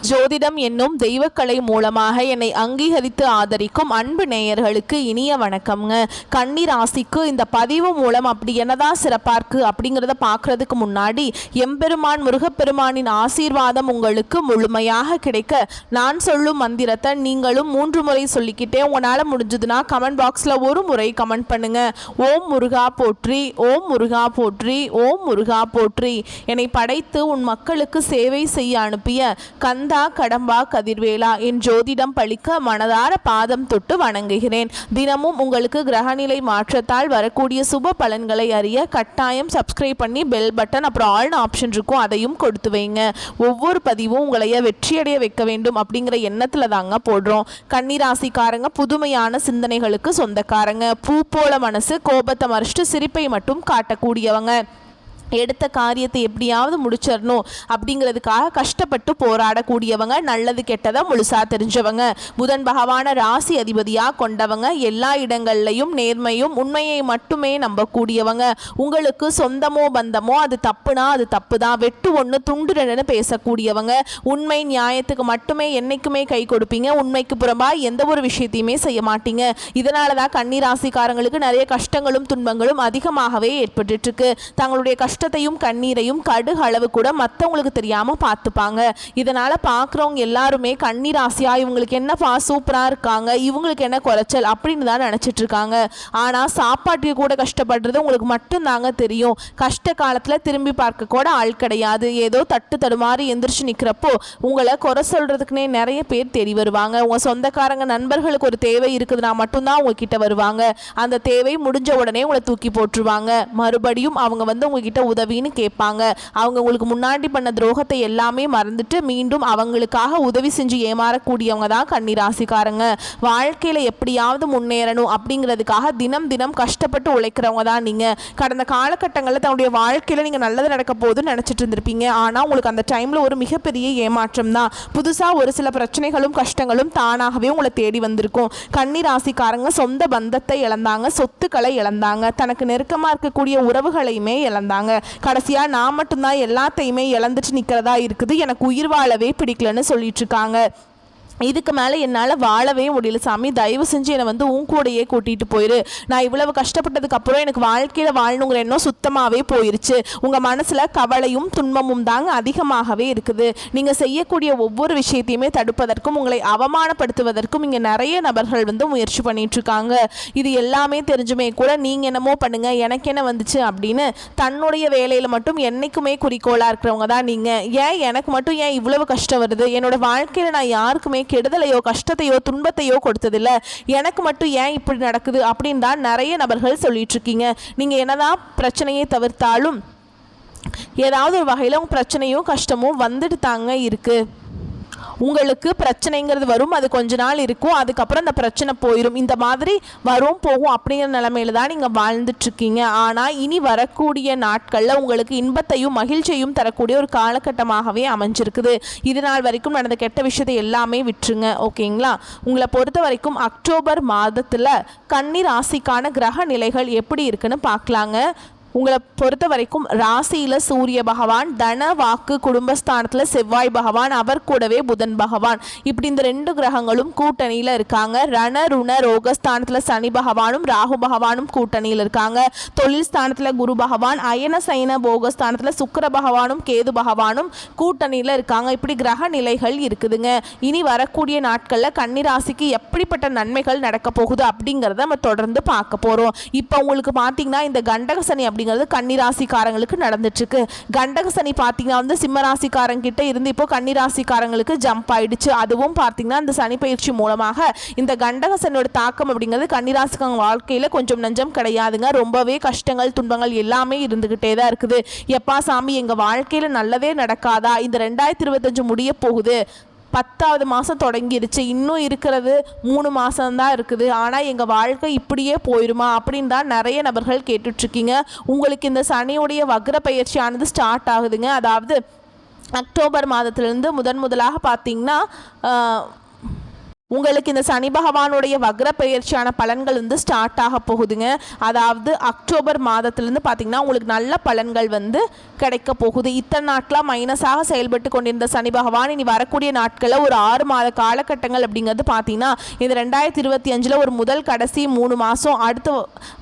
ஜோதிடம் என்னும் தெய்வக்கலை மூலமாக என்னை அங்கீகரித்து ஆதரிக்கும் அன்பு நேயர்களுக்கு இனிய வணக்கம்ங்க. கன்னி ராசிக்கு இந்த பதிவு மூலம் அப்படி என்னதான் சிறப்பாக இருக்குது அப்படிங்கிறத பார்க்குறதுக்கு முன்னாடி எம்பெருமான் முருகப்பெருமானின் ஆசீர்வாதம் உங்களுக்கு முழுமையாக கிடைக்க நான் சொல்லும் மந்திரத்தை நீங்களும் 3 முறை சொல்லிக்கிட்டே உங்களால் முடிஞ்சதுன்னா கமெண்ட் பாக்ஸில் ஒரு முறை கமெண்ட் பண்ணுங்க. ஓம் முருகா போற்றி, ஓம் முருகா போற்றி, ஓம் முருகா போற்றி. என்னை படைத்து உன் மக்களுக்கு சேவை செய்ய அனுப்பிய கந்தா கடம்பா கதிர்வேலா என் ஜோதிடம் பழிக்க மனதார பாதம் தொட்டு வணங்குகிறேன். தினமும் உங்களுக்கு கிரகநிலை மாற்றத்தால் வரக்கூடிய சுப பலன்களை அறிய கட்டாயம் சப்ஸ்கிரைப் பண்ணி பெல் பட்டன் அப்புறம் ஆல்னு ஆப்ஷன் இருக்கும், அதையும் கொடுத்து வைங்க. ஒவ்வொரு பதிவும் உங்களைய வெற்றியடைய வைக்க வேண்டும் அப்படிங்கிற எண்ணத்தில் தாங்க போடுறோம். கன்னிராசிக்காரங்க புதுமையான சிந்தனைகளுக்கு சொந்தக்காரங்க. பூ போல மனசு, கோபத்தை மறைச்சிட்டு சிரிப்பை மட்டும் காட்டக்கூடியவங்க. எடுத்த காரியத்தை எப்படியாவது முடிச்சிடணும் அப்படிங்கிறதுக்காக கஷ்டப்பட்டு போராடக்கூடியவங்க. நல்லது கெட்டதை முழுசாக தெரிஞ்சவங்க. புதன் பகவான ராசி அதிபதியாக கொண்டவங்க. எல்லா இடங்கள்லையும் நேர்மையும் உண்மையை மட்டுமே நம்பக்கூடியவங்க. உங்களுக்கு சொந்தமோ பந்தமோ அது தப்புனா அது தப்பு தான், வெட்டு ஒன்று துண்டு ரெண்டுன்னு பேசக்கூடியவங்க. உண்மை நியாயத்துக்கு மட்டுமே என்றைக்குமே கை கொடுப்பீங்க. உண்மைக்கு புறம்பாக எந்த ஒரு விஷயத்தையுமே செய்ய மாட்டீங்க. இதனால தான் கன்னிராசிக்காரங்களுக்கு நிறைய கஷ்டங்களும் துன்பங்களும் அதிகமாகவே ஏற்பட்டுருக்கு. தங்களுடைய கஷ்டத்தையும் கண்ணீரையும் கடுகு அளவு கூட மற்றவங்களுக்கு தெரியாம பார்த்துப்பாங்க. இதனால பார்க்குறவங்க எல்லாருமே கன்னிராசியா இவங்களுக்கு என்னப்பா சூப்பரா இருக்காங்க, இவங்களுக்கு என்ன குறைச்சல் அப்படின்னு தான் நினைச்சிட்டு இருக்காங்க. ஆனா சாப்பாட்டுக்கு கூட கஷ்டப்படுறது உங்களுக்கு மட்டும்தாங்க தெரியும். கஷ்ட காலத்துல திரும்பி பார்க்க கூட ஆள் கிடையாது. ஏதோ தட்டு தடுமாறி எந்திரிச்சு நிற்கிறப்போ உங்களை குறை சொல்றதுக்குன்னே நிறைய பேர் தேடி வருவாங்க. உங்க சொந்தக்காரங்க நண்பர்களுக்கு ஒரு தேவை இருக்குதுன்னா மட்டும்தான் உங்ககிட்ட வருவாங்க. அந்த தேவை முடிஞ்ச உடனே உங்களை தூக்கி போட்டுருவாங்க. மறுபடியும் அவங்க உங்ககிட்ட உதவின்னு கேட்பாங்க. அவங்க உங்களுக்கு முன்னாடி பண்ண துரோகத்தை எல்லாமே மறந்துட்டு மீண்டும் அவங்களுக்காக உதவி செஞ்சு ஏமாறக்கூடியவங்க தான் கன்னிராசிக்காரங்க. வாழ்க்கையில எப்படியாவது முன்னேறணும் அப்படிங்கிறதுக்காக தினம் தினம் கஷ்டப்பட்டு உழைக்கிறவங்க தான் நீங்க. கடந்த காலகட்டங்களில் தன்னுடைய வாழ்க்கையில நீங்க நல்லது நடக்க போதுன்னு நினைச்சிட்டு இருந்திருப்பீங்க. ஆனா உங்களுக்கு அந்த டைம்ல ஒரு மிகப்பெரிய ஏமாற்றம் தான். புதுசா ஒரு சில பிரச்சனைகளும் கஷ்டங்களும் தானாகவே உங்களை தேடி வந்திருக்கும். கன்னிராசிக்காரங்க சொந்த பந்தத்தை இழந்தாங்க, சொத்துக்களை இழந்தாங்க, தனக்கு நெருக்கமா இருக்கக்கூடிய உறவுகளையுமே இழந்தாங்க. கடைசியா நான் மட்டும்தான் எல்லாத்தையுமே இழந்துட்டு நிக்கிறதா இருக்குது, எனக்கு உயிர் வாழவே பிடிக்கலன்னு சொல்லிட்டு இருக்காங்க. இதுக்கு மேலே என்னால் வாழவே முடியல சாமி, தயவு செஞ்சு என்னை உன் கூடையே கூட்டிகிட்டு போயிரு. நான் இவ்வளவு கஷ்டப்பட்டதுக்கு அப்புறம் எனக்கு வாழ்க்கையில் வாழணுங்கிற எண்ணம் சுத்தமாகவே போயிருச்சு. உங்கள் மனசில் கவலையும் துன்பமும் தாங்க அதிகமாகவே இருக்குது. நீங்கள் செய்யக்கூடிய ஒவ்வொரு விஷயத்தையுமே தடுப்பதற்கும் உங்களை அவமானப்படுத்துவதற்கும் இங்கே நிறைய நபர்கள் முயற்சி பண்ணிகிட்ருக்காங்க. இது எல்லாமே தெரிஞ்சுமே கூட நீங்கள் என்னமோ பண்ணுங்க எனக்கு என்ன வந்துச்சு அப்படின்னு தன்னுடைய வேலையில் மட்டும் என்றைக்குமே குறிக்கோளாக இருக்கிறவங்க தான் நீங்கள். ஏன் எனக்கு மட்டும் ஏன் இவ்வளவு கஷ்டம் வருது, என்னோடய வாழ்க்கையில் நான் யாருக்குமே கெடுதலையோ கஷ்டத்தையோ துன்பத்தையோ கொடுத்ததில்லை, எனக்கு மட்டும் ஏன் இப்படி நடக்குது அப்படின்னு தான் நிறைய நபர்கள் சொல்லிட்டு இருக்கீங்க. நீங்க என்னதான் பிரச்சனையை தவிர்த்தாலும் ஏதாவது ஒரு வகையில் உங்க பிரச்சனையும் கஷ்டமும் வந்துட்டு தாங்க இருக்கு. உங்களுக்கு பிரச்சனைங்கிறது வரும், அது கொஞ்ச நாள் இருக்கும், அதுக்கப்புறம் அந்த பிரச்சனை போயிடும். இந்த மாதிரி வரும் போகும் அப்படிங்கிற நிலைமையில தான் நீங்கள் வாழ்ந்துட்டுருக்கீங்க. ஆனால் இனி வரக்கூடிய நாட்களில் உங்களுக்கு இன்பத்தையும் மகிழ்ச்சியையும் தரக்கூடிய ஒரு காலகட்டமாகவே அமைஞ்சிருக்குது. இது நாள் வரைக்கும் நடந்த கெட்ட விஷயத்தை எல்லாமே விட்டுருங்க, ஓகேங்களா? உங்களை பொறுத்த வரைக்கும் அக்டோபர் மாதத்தில் கன்னி ராசிக்கான கிரக நிலைகள் எப்படி இருக்குன்னு பார்க்கலாங்க. உங்களை பொறுத்த வரைக்கும் ராசியில் சூரிய பகவான், தன வாக்கு குடும்பஸ்தானத்தில் செவ்வாய் பகவான், அவர் கூடவே புதன் பகவான், இப்படி இந்த 2 கிரகங்களும் கூட்டணியில் இருக்காங்க. ரண ருண ரோகஸ்தானத்தில் சனி பகவானும் ராகு பகவானும் கூட்டணியில் இருக்காங்க. தொழில் ஸ்தானத்தில் குரு பகவான், அயன சைன போகஸ்தானத்தில் சுக்கிர பகவானும் கேது பகவானும் கூட்டணியில் இருக்காங்க. இப்படி கிரக நிலைகள் இருக்குதுங்க. இனி வரக்கூடிய நாட்களில் கன்னிராசிக்கு எப்படிப்பட்ட நன்மைகள் நடக்க போகுது அப்படிங்கிறத நம்ம தொடர்ந்து பார்க்க போகிறோம். இப்போ உங்களுக்கு பார்த்தீங்கன்னா இந்த கண்டக சனி அப்படிங்கிறது கன்னிராசிக்காரங்களுக்கு நடந்துட்டு இருக்கு. கண்டக சனி பார்த்தீங்கன்னா சிம்மராசிக்காரங்க கிட்ட இருந்து இப்போ கன்னிராசிக்காரங்களுக்கு ஜம்ப் ஆயிடுச்சு. அதுவும் பார்த்தீங்கன்னா இந்த சனி பயிற்சி மூலமாக இந்த கண்டக சனியோட தாக்கம் அப்படிங்கிறது கன்னிராசிக்காரங்க வாழ்க்கையில் கொஞ்சம் நஞ்சம் கிடையாதுங்க. ரொம்பவே கஷ்டங்கள் துன்பங்கள் எல்லாமே இருந்துகிட்டே தான் இருக்குது. எப்பா சாமி எங்க வாழ்க்கையில் நல்லதே நடக்காதா, இந்த 2025 முடிய போகுது, 10வது மாதம் தொடங்கிருச்சு, இன்னும் இருக்கிறது 3 மாதம்தான் இருக்குது, ஆனால் எங்கள் வாழ்க்கை இப்படியே போயிடுமா அப்படின்னு தான் நிறைய நபர்கள் கேட்டுட்ருக்கீங்க. உங்களுக்கு இந்த சனியுடைய வக்ர பயிற்சியானது ஸ்டார்ட் ஆகுதுங்க. அதாவது அக்டோபர் மாதத்திலிருந்து முதலாக பார்த்தீங்கன்னா உங்களுக்கு இந்த சனி பகவானுடைய வக்ர பெயர்ச்சியான பலன்கள் வந்து ஸ்டார்ட் ஆக போகுதுங்க. அதாவது அக்டோபர் மாதத்திலிருந்து பார்த்தீங்கன்னா உங்களுக்கு நல்ல பலன்கள் வந்து கிடைக்க போகுது. இத்தனை நாட்களாக மைனஸாக செயல்பட்டு கொண்டிருந்த சனி பகவான் இனி வரக்கூடிய நாட்களில் ஒரு 6 மாத காலகட்டங்கள் அப்படிங்கிறது பார்த்தீங்கன்னா இந்த 2025 ஒரு முதல் கடைசி 3 மாதம், அடுத்து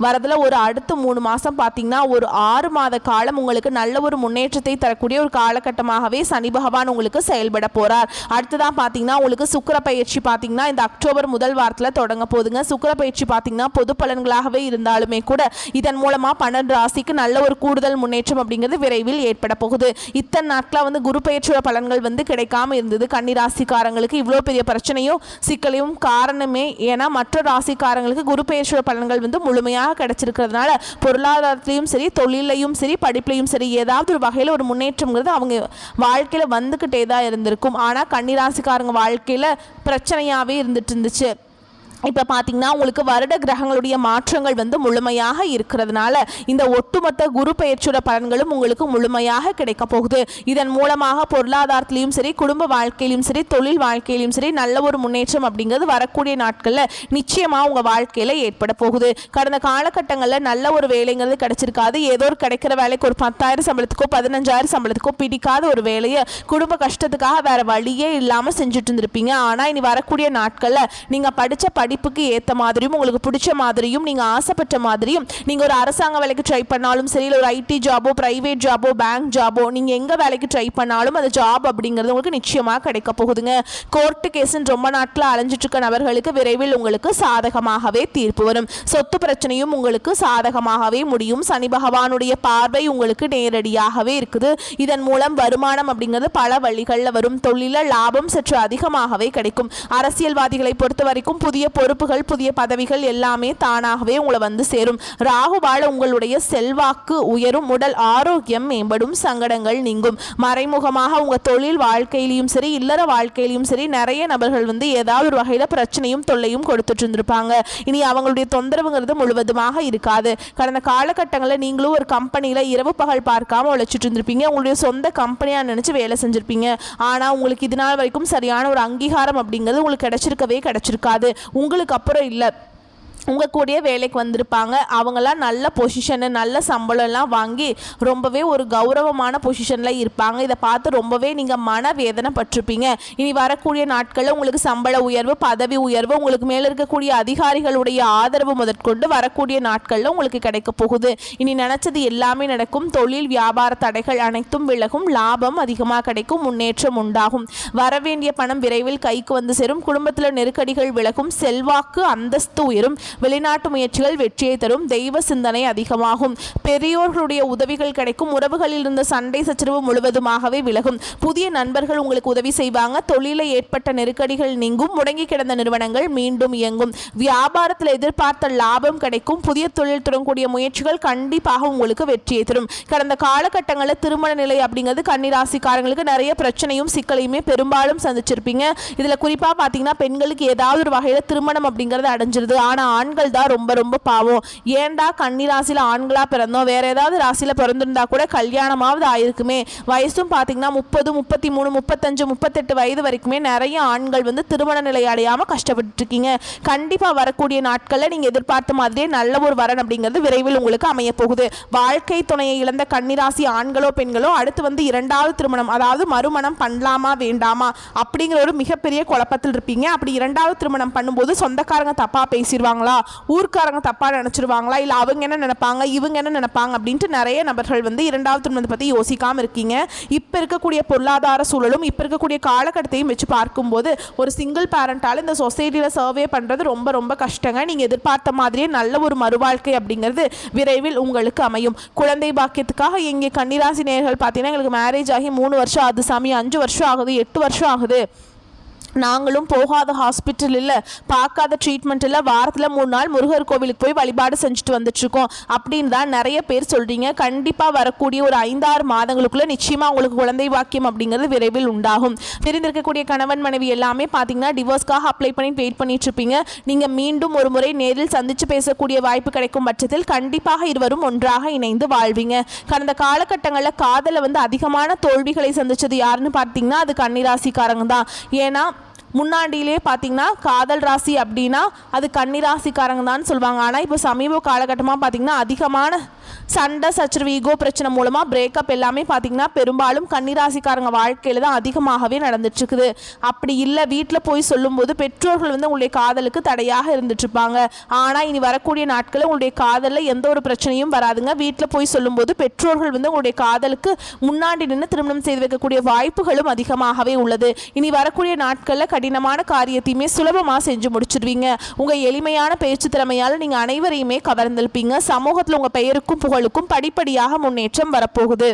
வரதில் ஒரு அடுத்த 3 மாதம் பார்த்தீங்கன்னா ஒரு 6 மாத காலம் உங்களுக்கு நல்ல ஒரு முன்னேற்றத்தை தரக்கூடிய ஒரு காலகட்டமாகவே சனி பகவான் உங்களுக்கு செயல்பட போகிறார். அடுத்ததான் பார்த்தீங்கன்னா உங்களுக்கு சுக்கிர பயிற்சி பார்த்தீங்கன்னா இந்த அக்டோபர் முதல் வாரத்தில் தொடங்க போகுதுங்க. சுக்கிர பயிற்சி பார்த்தீங்கன்னா பொது பலன்களாகவே இருந்தாலுமே கூட இதன் மூலமாக 12 ராசிக்கு நல்ல ஒரு கூடுதல் முன்னேற்றம் அப்படிங்கிறது விரைவில் ஏற்பட போகுது. இத்தனை நாட்களாக வந்து குரு பயிற்சியோட பலன்கள் வந்து கிடைக்காம இருந்தது கன்னி ராசிக்காரங்களுக்கு. இவ்வளோ பெரிய பிரச்சனையும் சிக்கலையும் காரணமே ஏன்னா மற்ற ராசிக்காரங்களுக்கு குரு பயிற்சியோட பலன்கள் வந்து முழுமையாக கிடைச்சிருக்கிறதுனால பொருளாதாரத்திலையும் சரி, தொழிலையும் சரி, படிப்புலையும் சரி ஏதாவது ஒரு வகையில் ஒரு முன்னேற்றம்ங்கிறது அவங்க வாழ்க்கையில் வந்துக்கிட்டே தான் இருந்திருக்கும். ஆனால் கன்னி ராசிக்காரங்க வாழ்க்கையில் பிரச்சனையாகவே இருந்துட்டு இருந்துச்சு. இப்போ பார்த்தீங்கன்னா உங்களுக்கு வருட கிரகங்களுடைய மாற்றங்கள் வந்து முழுமையாக இருக்கிறதுனால இந்த ஒட்டுமொத்த குரு பயிற்சியோட பலன்களும் உங்களுக்கு முழுமையாக கிடைக்க போகுது. இதன் மூலமாக பொருளாதாரத்திலையும் சரி, குடும்ப வாழ்க்கையிலும் சரி, தொழில் வாழ்க்கையிலும் சரி நல்ல ஒரு முன்னேற்றம் அப்படிங்கிறது வரக்கூடிய நாட்களில் நிச்சயமாக உங்கள் வாழ்க்கையில் ஏற்பட போகுது. கடந்த காலகட்டங்களில் நல்ல ஒரு வேலைங்கிறது கிடைச்சிருக்காது. ஏதோ ஒரு கிடைக்கிற வேலைக்கு ஒரு 10,000 சம்பளத்துக்கோ 15,000 சம்பளத்துக்கோ பிடிக்காத ஒரு வேலையை குடும்ப கஷ்டத்துக்காக வேற வழியே இல்லாமல் செஞ்சுட்டு இருந்திருப்பீங்க. ஆனால் இனி வரக்கூடிய நாட்களில் நீங்கள் படித்த படிப்புக்கு ஏற்ற மாதிரியும் உங்களுக்கு பிடிச்ச மாதிரியும் நீங்கள் ஆசைப்பட்ட மாதிரியும் நீங்கள் ஒரு அரசாங்க வேலைக்கு ட்ரை பண்ணாலும் சரி, இல்லை ஒரு ஐடி ஜாபோ, பிரைவேட் ஜாபோ, பேங்க் ஜாபோ, நீங்கள் எங்கே வேலைக்கு ட்ரை பண்ணாலும் அந்த ஜாப் அப்படிங்கிறது உங்களுக்கு நிச்சயமாக கிடைக்க போகுதுங்க. கோர்ட்டு கேஸுன்னு ரொம்ப நாட்களில் அலைஞ்சிட்டு இருக்க நபர்களுக்கு விரைவில் உங்களுக்கு சாதகமாகவே தீர்ப்பு வரும். சொத்து பிரச்சனையும் உங்களுக்கு சாதகமாகவே முடியும். சனி பகவானுடைய பார்வை உங்களுக்கு நேரடியாகவே இருக்குது. இதன் மூலம் வருமானம் அப்படிங்கிறது பல வழிகளில் வரும். தொழில லாபம் சற்று அதிகமாகவே கிடைக்கும். அரசியல்வாதிகளை பொறுத்த வரைக்கும் புதிய பொறுப்புகள், புதிய பதவிகள் எல்லாமே தானாகவே உங்களை வந்து சேரும். ராகுவால உங்களுடைய செல்வாக்கு உயரும், உடல் ஆரோக்கியம் மேம்படும், சங்கடங்கள் நீங்கும். மறைமுகமாக உங்கள் தொழில் வாழ்க்கையிலையும் சரி, இல்லற வாழ்க்கையிலையும் சரி நிறைய நபர்கள் வந்து ஏதாவது ஒரு வகையில் பிரச்சனையும் தொல்லையும் கொடுத்துட்டு இருந்திருப்பாங்க. இனி அவங்களுடைய தொந்தரவுங்கிறது முழுவதுமாக இருக்காது. கடந்த காலகட்டங்களில் நீங்களும் ஒரு கம்பெனியில் இரவு பகல் பார்க்காம உழைச்சிட்டு இருந்திருப்பீங்க. உங்களுடைய சொந்த கம்பெனியாக நினச்சி வேலை செஞ்சுருப்பீங்க. ஆனால் உங்களுக்கு இது நாள் வரைக்கும் சரியான ஒரு அங்கீகாரம் அப்படிங்கிறது உங்களுக்கு கிடைச்சிருக்காது. உங்களுக்கு அப்புறம் இல்லை, உங்கள் கூடயே வேலைக்கு வந்திருப்பாங்க. அவங்களாம் நல்ல பொசிஷனு, நல்ல சம்பளம்லாம் வாங்கி ரொம்பவே ஒரு கௌரவமான பொசிஷனில் இருப்பாங்க. இதை பார்த்து ரொம்பவே நீங்கள் மனவேதனை பட்டிருப்பீங்க. இனி வரக்கூடிய நாட்களில் உங்களுக்கு சம்பள உயர்வு, பதவி உயர்வு, உங்களுக்கு மேலே இருக்கக்கூடிய அதிகாரிகளுடைய ஆதரவு முதற்கொண்டு வரக்கூடிய நாட்களில் உங்களுக்கு கிடைக்க போகுது. இனி நினச்சது எல்லாமே நடக்கும். தொழில் வியாபார தடைகள் அனைத்தும் விலகும். லாபம் அதிகமாக கிடைக்கும். முன்னேற்றம் உண்டாகும். வரவேண்டிய பணம் விரைவில் கைக்கு வந்து சேரும். குடும்பத்தில் நெருக்கடிகள் விலகும். செல்வாக்கு அந்தஸ்து உயரும். வெளிநாட்டு முயற்சிகள் வெற்றியை தரும். தெய்வ சிந்தனை அதிகமாகும். பெரியோர்களுடைய உதவிகள் கிடைக்கும். உறவுகளில் இருந்த சண்டை சச்சரவு முழுவதுமாகவே விலகும். புதிய நண்பர்கள் உங்களுக்கு உதவி செய்வாங்க. தொழிலில் ஏற்பட்ட நெருக்கடிகள் நீங்கும். முடங்கி கிடந்த நிறுவனங்கள் மீண்டும் இயங்கும். வியாபாரத்தில் எதிர்பார்த்த லாபம் கிடைக்கும். புதிய தொழில் தொடங்கக்கூடிய முயற்சிகள் கண்டிப்பாக உங்களுக்கு வெற்றியை தரும். கடந்த காலகட்டங்களில் திருமண நிலை அப்படிங்கிறது கன்னிராசிக்காரங்களுக்கு நிறைய பிரச்சனையும் சிக்கலையுமே பெரும்பாலும் சந்திச்சிருப்பீங்க. இதில் குறிப்பாக பார்த்தீங்கன்னா பெண்களுக்கு ஏதாவது ஒரு வகையில் திருமணம் அப்படிங்கிறது அடைஞ்சிருது. ஆனால் ஆண்கள் தான் ரொம்ப ரொம்ப பாவம். ஏண்டா கன்னி ராசியில் ஆண்களா பிறந்தோம், வேற ஏதாவது ராசியில் பிறந்திருந்தா கூட கல்யாணமாவது ஆயிருக்குமே. வயசும் பார்த்தீங்கன்னா 30, 33, 35, 38 வயது வரைக்குமே நிறைய ஆண்கள் வந்து திருமண நிலை அடையாமல் கஷ்டப்பட்டு இருக்கீங்க. கண்டிப்பாக வரக்கூடிய நாட்களில் நீங்கள் எதிர்பார்த்த மாதிரியே நல்ல ஒரு வரன் அப்படிங்கிறது விரைவில் உங்களுக்கு அமைய போகுது. வாழ்க்கை துணையை இழந்த கன்னிராசி ஆண்களோ பெண்களோ அடுத்து வந்து 2வது திருமணம், அதாவது மறுமணம் பண்ணலாமா வேண்டாமா அப்படிங்கிற ஒரு மிகப்பெரிய குழப்பத்தில் இருப்பீங்க. அப்படி 2வது திருமணம் பண்ணும்போது சொந்தக்காரங்க தப்பாக பேசிடுவாங்களா, ஊர்க்காரங்க தப்பாக நினச்சிருவாங்களா, இல்லை அவங்க என்ன நினைப்பாங்க, இவங்க என்ன நினைப்பாங்க அப்படின்ட்டு நிறைய நபர்கள் வந்து 2வது திருமணத்தை பற்றி யோசிக்காமல் இருக்கீங்க. இப்போ இருக்கக்கூடிய பொருளாதார சூழலும் இப்போ இருக்கக்கூடிய காலகட்டத்தையும் வச்சு பார்க்கும்போது ஒரு சிங்கிள் பேரண்டால் இந்த சொசைட்டியில் சர்வே பண்ணுறது ரொம்ப ரொம்ப கஷ்டங்க. நீங்கள் எதிர்பார்த்த மாதிரியே நல்ல ஒரு மறுவாழ்க்கை அப்படிங்கிறது விரைவில் உங்களுக்கு அமையும். குழந்தை பாக்கியத்துக்காக எங்கே கன்னிராசி நேயர்கள் பார்த்தீங்கன்னா எங்களுக்கு மேரேஜ் ஆகி 3 வருஷம் ஆகுது சாமி, 5 வருஷம் ஆகுது, 8 வருஷம் ஆகுது, நாங்களும் போகாத ஹாஸ்பிட்டல் இல்லை, பார்க்காத ட்ரீட்மெண்ட் இல்லை, வாரத்தில் 3 நாள் முருகர் கோவிலுக்கு போய் வழிபாடு செஞ்சுட்டு வந்துட்டுருக்கோம் அப்படின்னு தான் நிறைய பேர் சொல்கிறீங்க. கண்டிப்பாக வரக்கூடிய ஒரு 5-6 மாதங்களுக்குள்ளே நிச்சயமாக உங்களுக்கு குழந்தை பாக்கியம் அப்படிங்கிறது விரைவில் உண்டாகும். பிரிந்திருக்கக்கூடிய கணவன் மனைவி எல்லாமே பார்த்தீங்கன்னா டிவோர்ஸ்க்காக அப்ளை பண்ணி வெயிட் பண்ணிட்டு இருப்பீங்க. நீங்கள் மீண்டும் ஒரு முறை நேரில் சந்தித்து பேசக்கூடிய வாய்ப்பு கிடைக்கும் பட்சத்தில் கண்டிப்பாக இருவரும் ஒன்றாக இணைந்து வாழ்வீங்க. கடந்த காலகட்டங்களில் காதலை வந்து அதிகமான தோல்விகளை சந்தித்தது யாருன்னு பார்த்தீங்கன்னா அது கன்னிராசிக்காரங்க தான். ஏன்னா முன்னாடியிலே பார்த்தீங்கன்னா காதல் ராசி அப்படின்னா அது கன்னி ராசிக்காரங்க தான் சொல்லுவாங்க. ஆனால் இப்போ சமீப காலகட்டமாக பார்த்தீங்கன்னா அதிகமான சண்டை சச்சரவு ஈகோ பிரச்சனை மூலமாக பிரேக்கப் எல்லாமே பார்த்தீங்கன்னா பெரும்பாலும் கன்னிராசிக்காரங்க வாழ்க்கையில் தான் அதிகமாகவே நடந்துட்டுருக்குது. அப்படி இல்லை வீட்டில் போய் சொல்லும்போது பெற்றோர்கள் வந்து உங்களுடைய காதலுக்கு தடையாக இருந்துட்டுருப்பாங்க. ஆனால் இனி வரக்கூடிய நாட்களில் உங்களுடைய காதலில் எந்த ஒரு பிரச்சனையும் வராதுங்க. வீட்டில் போய் சொல்லும்போது பெற்றோர்கள் வந்து உங்களுடைய காதலுக்கு முன்னாடி நின்று திருமணம் செய்து வைக்கக்கூடிய வாய்ப்புகளும் அதிகமாகவே உள்ளது. இனி வரக்கூடிய நாட்களில் கடினமான காரியத்தையுமே சுலபமாக செஞ்சு முடிச்சிடுவீங்க. உங்கள் எளிமையான பேச்சு திறமையால் நீங்கள் அனைவரையுமே கவர்ந்திருப்பீங்க. சமூகத்தில் உங்கள் பெயருக்கும் புகழுக்கும் படிப்படியாக முன்னேற்றம் வரப்போகுது.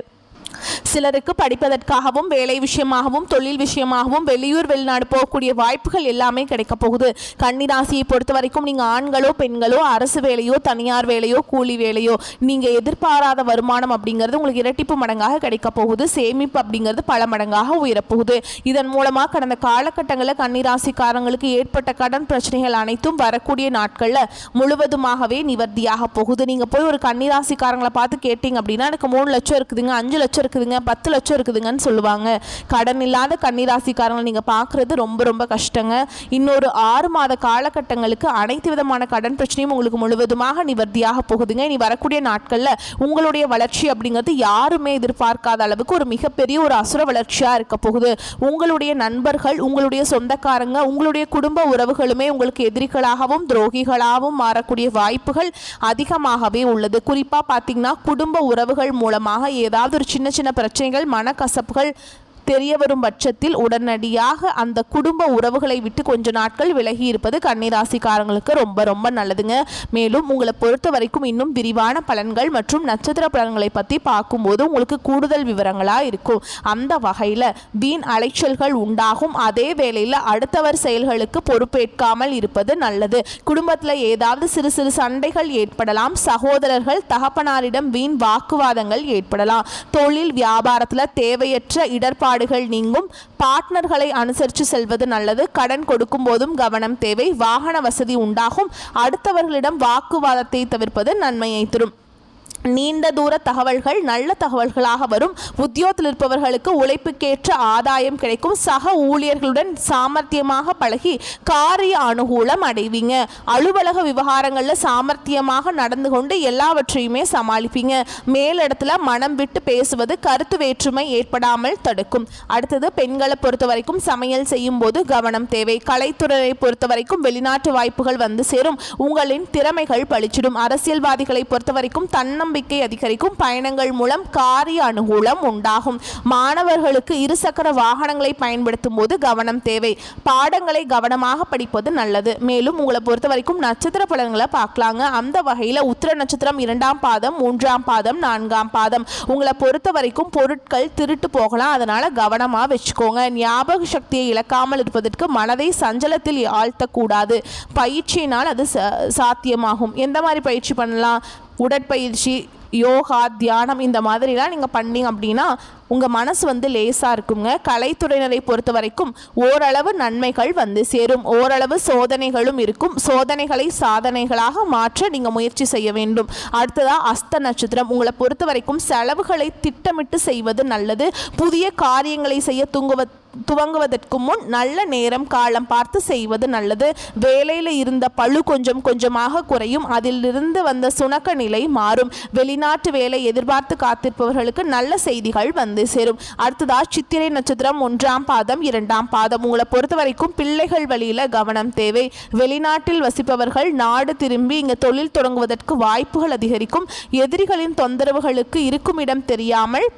சிலருக்கு படிப்பதற்காகவும் வேலை விஷயமாகவும் தொழில் விஷயமாகவும் வெளியூர் வெளிநாடு போகக்கூடிய வாய்ப்புகள் எல்லாமே கிடைக்க போகுது. கன்னிராசியை பொறுத்த வரைக்கும் நீங்கள் ஆண்களோ பெண்களோ அரசு வேலையோ தனியார் வேலையோ கூலி வேலையோ நீங்கள் எதிர்பாராத வருமானம் அப்படிங்கிறது உங்களுக்கு இரட்டிப்பு மடங்காக கிடைக்க போகுது. சேமிப்பு அப்படிங்கிறது பல மடங்காக உயரப்போகுது. இதன் மூலமாக கடந்த காலகட்டங்களில் கன்னிராசிக்காரங்களுக்கு ஏற்பட்ட கடன் பிரச்சனைகள் அனைத்தும் வரக்கூடிய நாட்களில் முழுவதுமாகவே நிவர்த்தியாக போகுது. நீங்கள் போய் ஒரு கன்னிராசிக்காரங்களை பார்த்து கேட்டீங்க அப்படின்னா எனக்கு 3 லட்சம் இருக்குதுங்க, 5 லட்சம் இருக்குதுங்க, 10 லட்சம் இருக்குதுங்கன்னு சொல்லுவாங்க. கடன் இல்லாத கன்னிராசிக்காரங்களை நீங்கள் பார்க்குறது ரொம்ப ரொம்ப கஷ்டங்க. இன்னொரு 6 மாத காலகட்டங்களுக்கு அனைத்து விதமான கடன் பிரச்சனையும் உங்களுக்கு முழுவதுமாக நிவர்த்தியாக போகுதுங்க. இனி வரக்கூடிய நாட்களில் உங்களுடைய வளர்ச்சி அப்படிங்கிறது யாருமே எதிர்பார்க்காத அளவுக்கு ஒரு மிகப்பெரிய ஒரு அசுர வளர்ச்சியாக இருக்க போகுது. உங்களுடைய நண்பர்கள், உங்களுடைய சொந்தக்காரங்க, உங்களுடைய குடும்ப உறவுகளுமே உங்களுக்கு எதிரிகளாகவும் துரோகிகளாகவும் மாறக்கூடிய வாய்ப்புகள் அதிகமாகவே உள்ளது. குறிப்பாக பார்த்தீங்கன்னா குடும்ப உறவுகள் மூலமாக ஏதாவது ஒரு சின்ன சின்ன பிரச்சனைகள் மனக்கசப்புகள் தெரிய வரும் பட்சத்தில் உடனடியாக அந்த குடும்ப உறவுகளை விட்டு கொஞ்ச நாட்கள் விலகி இருப்பது கன்னிராசிக்காரங்களுக்கு ரொம்ப ரொம்ப நல்லதுங்க. மேலும் உங்களை பொறுத்த வரைக்கும் இன்னும் விரிவான பலன்கள் மற்றும் நட்சத்திர பலன்களை பற்றி பார்க்கும்போது உங்களுக்கு கூடுதல் விவரங்களாக இருக்கும். அந்த வகையில் வீண் அலைச்சல்கள் உண்டாகும். அதே வேளையில் அடுத்தவர் செயல்களுக்கு பொறுப்பேற்காமல் இருப்பது நல்லது. குடும்பத்தில் ஏதாவது சிறு சிறு சண்டைகள் ஏற்படலாம். சகோதரர்கள் தகப்பனாரிடம் வீண் வாக்குவாதங்கள் ஏற்படலாம். தொழில் வியாபாரத்தில் தேவையற்ற இடர்பாடு நீங்கும். பார்ட்னர்களை அனுசரித்து செல்வது நல்லது. கடன் கொடுக்கும் போதும் கவனம் தேவை. வாகன வசதி உண்டாகும். அடுத்தவர்களிடம் வாக்குவாதத்தை தவிர்ப்பது நன்மையை தரும். நீண்ட தூர தகவல்கள் நல்ல தகவல்களாக வரும். உத்தியோகத்தில் இருப்பவர்களுக்கு உழைப்புக்கேற்ற ஆதாயம் கிடைக்கும். சக ஊழியர்களுடன் சாமர்த்தியமாக பழகி காரிய அனுகூலம் அடைவீங்க. அலுவலக விவகாரங்களில் சாமர்த்தியமாக நடந்து கொண்டு எல்லாவற்றையுமே சமாளிப்பீங்க. மேலிடத்துல மனம் விட்டு பேசுவது கருத்து வேற்றுமை ஏற்படாமல் தடுக்கும். அடுத்தது பெண்களை பொறுத்த வரைக்கும் சமையல் செய்யும் போது கவனம் தேவை. கலைத்துறையை பொறுத்த வரைக்கும் வெளிநாட்டு வாய்ப்புகள் வந்து சேரும். உங்களின் திறமைகள் பளிச்சிடும். அரசியல்வாதிகளை பொறுத்த வரைக்கும் தன்னம்பிக்கை அதிகரிக்கும். பயணங்கள் மூலம் காரிய அனுகூலம் உண்டாகும். மாணவர்களுக்கு இருசக்கர வாகனங்களை பயன்படுத்தும் போது கவனம் தேவை. பாடங்களை கவனமாக படிப்பது நல்லது. மேலும் உங்களை பொறுத்த வரைக்கும் நட்சத்திர பலன்களை பார்க்கலாங்க. அந்த வகையில் உத்திர நட்சத்திரம் 2ஆம் பாதம் 3ஆம் பாதம் 4ஆம் பாதம் உங்களை பொறுத்த வரைக்கும் பொருட்கள் திருட்டு போகலாம். அதனால கவனமாக வச்சுக்கோங்க. ஞாபக சக்தியை இழக்காமல் இருப்பதற்கு மனதை சஞ்சலத்தில் ஆழ்த்தக்கூடாது. பயிற்சியினால் அது சாத்தியமாகும். எந்த மாதிரி பயிற்சி பண்ணலாம்? உடற்பயிற்சி, யோகா, தியானம் இந்த மாதிரிலாம் நீங்கள் பண்ணீங்க அப்படின்னா உங்கள் மனசு வந்து லேசாக இருக்குங்க. கலைத்துறையினரை பொறுத்த வரைக்கும் ஓரளவு நன்மைகள் வந்து சேரும். ஓரளவு சோதனைகளும் இருக்கும். சோதனைகளை சாதனைகளாக மாற்ற நீங்கள் முயற்சி செய்ய வேண்டும். அடுத்ததாக அஸ்த நட்சத்திரம் உங்களை பொறுத்த வரைக்கும் செலவுகளை திட்டமிட்டு செய்வது நல்லது. புதிய காரியங்களை செய்ய துவங்குவதற்கு முன் நல்ல நேரம் காலம் பார்த்து செய்வது நல்லது. வேலையில் இருந்த பளு கொஞ்சம் கொஞ்சமாக குறையும். அதிலிருந்து வந்த சுணக்க நிலை மாறும். வெளிநாட்டு வேலை எதிர்பார்த்து காத்திருப்பவர்களுக்கு நல்ல செய்திகள் வந்து சேரும். அடுத்ததாக சித்திரை நட்சத்திரம் 1ஆம் பாதம் 2ஆம் பாதம் உங்களை பொறுத்த வரைக்கும் பிள்ளைகள் வழியில் கவனம் தேவை. வெளிநாட்டில் வசிப்பவர்கள் நாடு திரும்பி இங்கே தொழில் தொடங்குவதற்கு வாய்ப்புகள் அதிகரிக்கும். எதிரிகளின் தொந்தரவுகளுக்கு இருக்கும் இடம் தெரியாமல்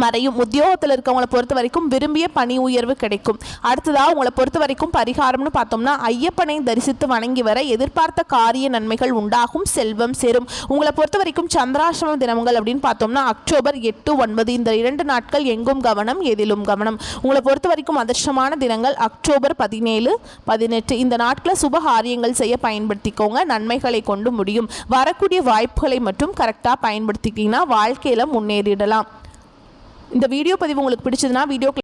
மறையும். உத்தியோகத்தில் இருக்கவங்களை பொறுத்த வரைக்கும் விரும்பிய பணி உயர்வு கிடைக்கும். அடுத்ததாக உங்களை பொறுத்த வரைக்கும் பரிகாரம்னு பார்த்தோம்னா ஐயப்பனை தரிசித்து வணங்கி வர எதிர்பார்த்த காரிய நன்மைகள் உண்டாகும். செல்வம் சேரும். உங்களை பொறுத்த வரைக்கும் சந்திராஷ்டம தினங்கள் அப்படின்னு பார்த்தோம்னா அக்டோபர் 8, 9 இந்த 2 நாட்கள் எங்கும் கவனம் எதிலும் கவனம். உங்களை பொறுத்த வரைக்கும் அதிர்ஷ்டமான தினங்கள் அக்டோபர் 17, 18 இந்த நாட்களை சுப காரியங்கள் செய்ய பயன்படுத்திக்கோங்க. நன்மைகளை கொண்டு முடியும். வரக்கூடிய வாய்ப்புகளை மட்டும் கரெக்டாக பயன்படுத்திக்கிங்கன்னா வாழ்க்கையில் முன்னேறிடலாம். இந்த வீடியோ பதிவு உங்களுக்கு பிடிச்சதுன்னா வீடியோ